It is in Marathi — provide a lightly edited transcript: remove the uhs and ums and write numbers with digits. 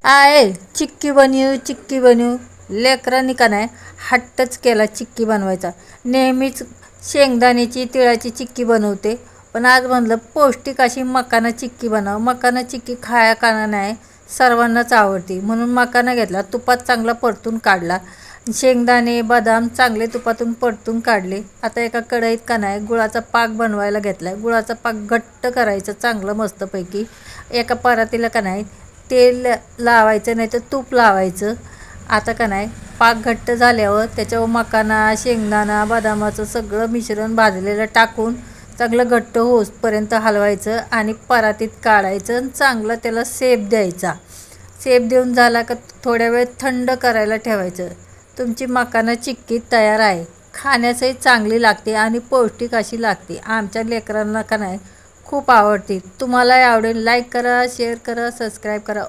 आहे चिक्की बनवू चिक्की बनवू. लेकरांनी का नाही हट्टच केला चिक्की बनवायचा. नेहमीच शेंगदाण्याची तिळाची चिक्की बनवते, पण आज म्हणलं पौष्टिक अशी मकाना चिक्की बनव. मकाना चिक्की खाया का नाही सर्वांनाच आवडते, म्हणून मकाना घेतला, तुपात चांगला परतून काढला. शेंगदाणे बदाम चांगले तुपातून परतून काढले. आता एका कढईत का नाही गुळाचा पाक बनवायला घेतला. गुळाचा पाक घट्ट करायचं चांगलं मस्तपैकी. एका परातीला का नाही तेल लावायचं, नाही तर तूप लावायचं. आता का नाही पाक घट्ट झाल्यावर त्याच्यावर मकाना शेंगदाणा बदामाचं सगळं मिश्रण भाजलेलं टाकून चांगलं घट्ट होसपर्यंत हलवायचं आणि परातीत काढायचं आणि चांगलं त्याला शेप द्यायचा. शेप देऊन झाला का थोड्या वेळ थंड करायला ठेवायचं. तुमची मकाना चिक्की तयार आहे. खाण्यासही चांगली लागते आणि पौष्टिक अशी लागते. आमच्या लेकरांना का नाही खूप आवडते. तुम्हालाही आवडेल. लाईक करा, शेअर करा, सबस्क्राईब करा.